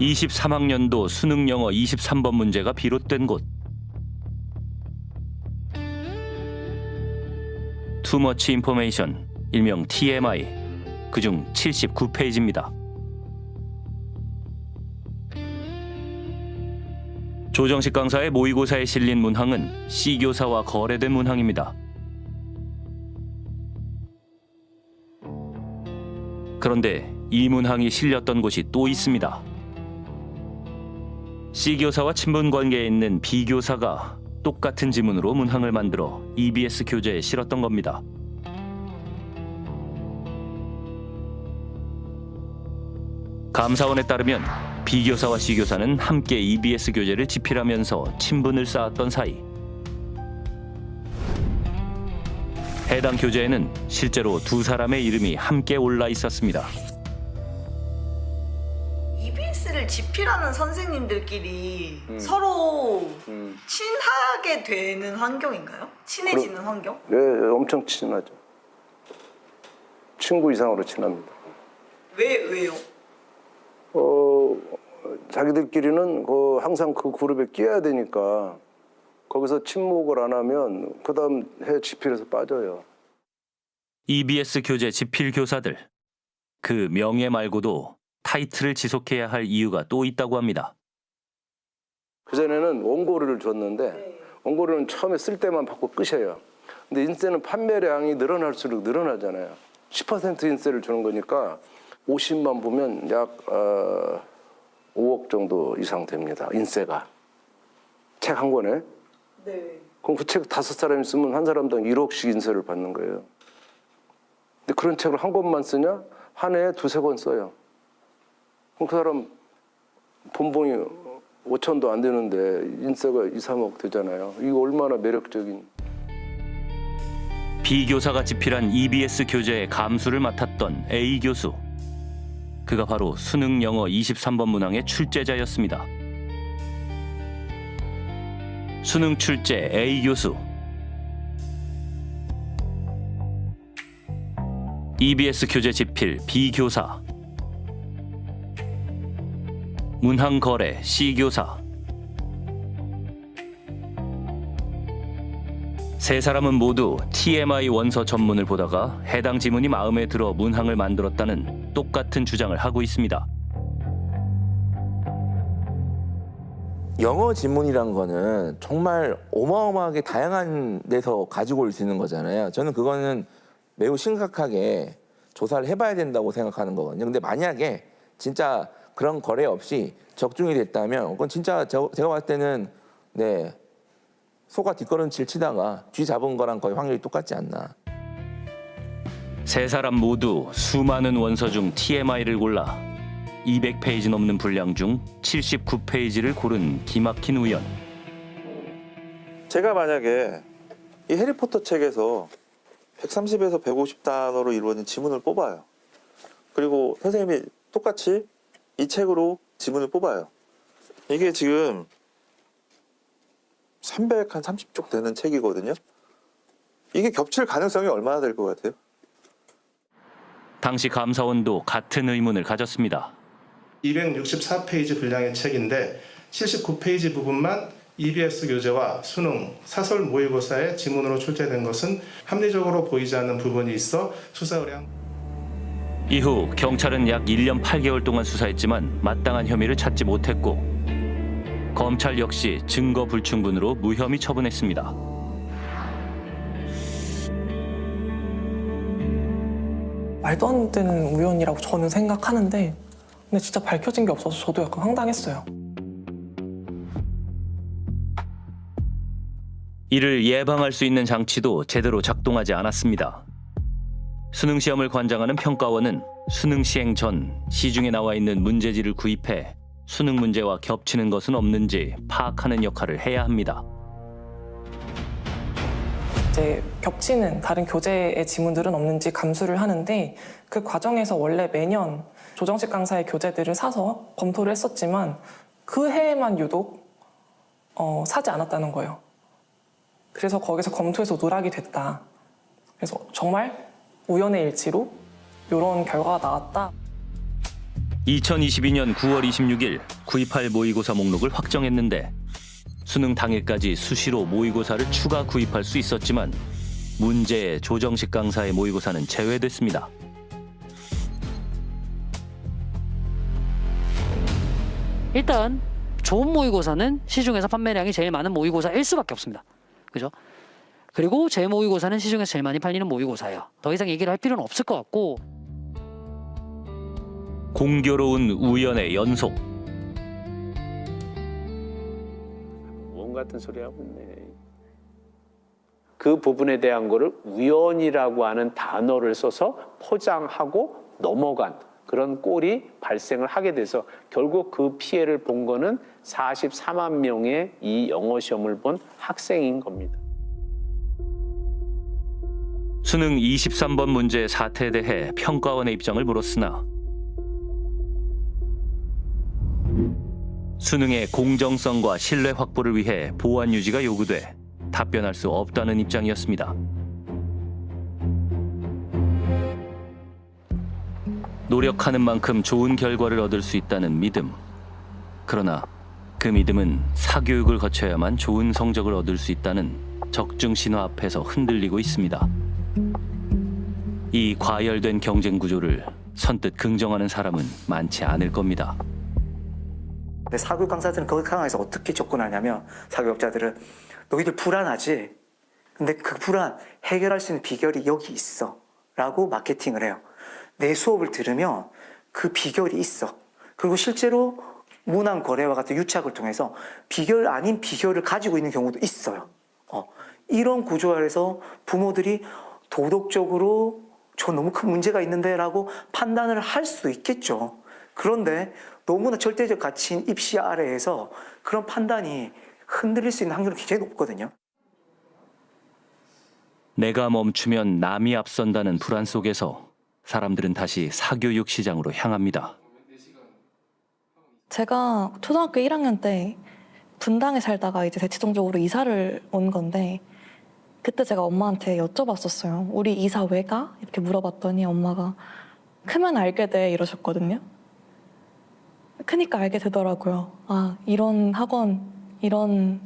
23학년도 수능 영어 23번 문제가 비롯된 곳. Too much information, 일명 TMI, 그중 79페이지입니다. 조정식 강사의 모의고사에 실린 문항은 C교사와 거래된 문항입니다. 그런데 이 문항이 실렸던 곳이 또 있습니다. C교사와 친분 관계에 있는 B교사가 똑같은 지문으로 문항을 만들어 EBS 교재에 실었던 겁니다. 감사원에 따르면 B교사와 C교사는 함께 EBS 교재를 집필하면서 친분을 쌓았던 사이. 해당 교재에는 실제로 두 사람의 이름이 함께 올라 있었습니다. EBS를 집필하는 선생님들끼리 서로 친하게 되는 환경인가요? 친해지는 환경? 네, 엄청 친하죠. 친구 이상으로 친합니다. 왜요? 자기들끼리는 항상 그 그룹에 끼어야 되니까 거기서 침묵을 안 하면 그 다음 해 집필에서 빠져요. EBS 교재 집필 교사들. 그 명예 말고도 타이틀을 지속해야 할 이유가 또 있다고 합니다. 그전에는 원고료를 줬는데 원고료는 처음에 쓸 때만 받고 끝이에요. 근데 인세는 판매량이 늘어날수록 늘어나잖아요. 10% 인세를 주는 거니까 50만 보면 약 5억 정도 이상 됩니다. 인세가. 책 한 권에. 네. 그럼 그 책 5사람이 쓰면 한 사람당 1억씩 인세를 받는 거예요. 근데 그런 책을 한 권만 쓰냐? 한 해에 2-3권 써요. 그럼 그 사람 본봉이 5천도 안 되는데 인세가 2-3억 되잖아요. 이거 얼마나 매력적인. B교사가 집필한 EBS 교재의 감수를 맡았던 A교수. 그가 바로 수능 영어 23번 문항의 출제자였습니다. 수능 출제 A교수. EBS 교재 집필 B교사. 문항 거래 C교사. 세 사람은 모두 TMI 원서 전문을 보다가 해당 지문이 마음에 들어 문항을 만들었다는 똑같은 주장을 하고 있습니다. 영어 지문이란 거는 정말 어마어마하게 다양한 데서 가지고 올 수 있는 거잖아요. 저는 그거는 매우 심각하게 조사를 해봐야 된다고 생각하는 거거든요. 근데 만약에 진짜 그런 거래 없이 적중이 됐다면 그건 진짜 제가 봤을 때는 네, 소가 뒷걸음질 치다가 쥐 잡은 거랑 거의 확률이 똑같지 않나. 세 사람 모두 수많은 원서 중 TMI를 골라 200페이지 넘는 분량 중 79페이지를 고른 기막힌 우연. 제가 만약에 이 해리포터 책에서 130에서 150단어로 이루어진 지문을 뽑아요. 그리고 선생님이 똑같이 이 책으로 지문을 뽑아요. 이게 지금 330쪽 되는 책이거든요. 이게 겹칠 가능성이 얼마나 될 것 같아요? 당시 감사원도 같은 의문을 가졌습니다. 264페이지 분량의 책인데 79페이지 부분만 EBS 교재와 수능, 사설 모의고사의 지문으로 출제된 것은 합리적으로 보이지 않는 부분이 있어 수사 의뢰한. 이후 경찰은 약 1년 8개월 동안 수사했지만 마땅한 혐의를 찾지 못했고 검찰 역시 증거 불충분으로 무혐의 처분했습니다. 말도 안 되는 우연이라고 저는 생각하는데 근데 진짜 밝혀진 게 없어서 저도 약간 황당했어요. 이를 예방할 수 있는 장치도 제대로 작동하지 않았습니다. 수능 시험을 관장하는 평가원은 수능 시행 전 시중에 나와 있는 문제지를 구입해 수능 문제와 겹치는 것은 없는지 파악하는 역할을 해야 합니다. 이제 겹치는 다른 교재의 지문들은 없는지 감수를 하는데 그 과정에서 원래 매년 조정식 강사의 교재들을 사서 검토를 했었지만 그 해에만 유독 사지 않았다는 거예요. 그래서 거기서 검토해서 누락이 됐다. 그래서 정말 우연의 일치로 이런 결과가 나왔다. 2022년 9월 26일 구입할 모의고사 목록을 확정했는데 수능 당일까지 수시로 모의고사를 추가 구입할 수 있었지만 문제의 조정식 강사의 모의고사는 제외됐습니다. 일단 좋은 모의고사는 시중에서 판매량이 제일 많은 모의고사일 수밖에 없습니다. 그죠? 그리고 제 모의고사는 시중에서 제일 많이 팔리는 모의고사예요. 더 이상 얘기를 할 필요는 없을 것 같고. 공교로운 우연의 연속. 원 같은 소리 하고 있네. 그 부분에 대한 거를 우연이라고 하는 단어를 써서 포장하고 넘어간 그런 꼴이 발생을 하게 돼서 결국 그 피해를 본 거는 44만 명의 이 영어 시험을 본 학생인 겁니다. 수능 23번 문제 사태에 대해 평가원의 입장을 물었으나 수능의 공정성과 신뢰 확보를 위해 보안 유지가 요구돼 답변할 수 없다는 입장이었습니다. 노력하는 만큼 좋은 결과를 얻을 수 있다는 믿음. 그러나 그 믿음은 사교육을 거쳐야만 좋은 성적을 얻을 수 있다는 적중 신화 앞에서 흔들리고 있습니다. 이 과열된 경쟁 구조를 선뜻 긍정하는 사람은 많지 않을 겁니다. 근데 사교육 강사들은 그 상황에서 어떻게 접근하냐면 사교육자들은 너희들 불안하지? 근데 그 불안 해결할 수 있는 비결이 여기 있어 라고 마케팅을 해요. 내 수업을 들으면 그 비결이 있어. 그리고 실제로 문항 거래와 같은 유착을 통해서 비결 아닌 비결을 가지고 있는 경우도 있어요. 이런 구조 아래서 부모들이 도덕적으로 저 너무 큰 문제가 있는데 라고 판단을 할 수 있겠죠. 그런데 너무나 절대적 가치인 입시 아래에서 그런 판단이 흔들릴 수 있는 확률은 굉장히 높거든요. 내가 멈추면 남이 앞선다는 불안 속에서 사람들은 다시 사교육 시장으로 향합니다. 제가 초등학교 1학년 때 분당에 살다가 이제 대치동적으로 이사를 온 건데 그때 제가 엄마한테 여쭤봤었어요. 우리 이사 왜 가? 이렇게 물어봤더니 엄마가 크면 알게 돼 이러셨거든요. 크니까 알게 되더라고요. 아, 이런 학원, 이런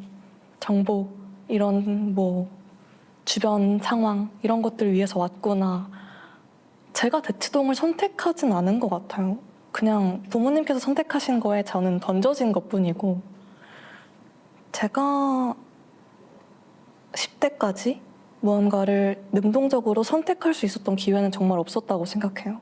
정보, 이런 뭐 주변 상황 이런 것들을 위해서 왔구나. 제가 대치동을 선택하진 않은 것 같아요. 그냥 부모님께서 선택하신 거에 저는 던져진 것뿐이고 제가 10대까지 무언가를 능동적으로 선택할 수 있었던 기회는 정말 없었다고 생각해요.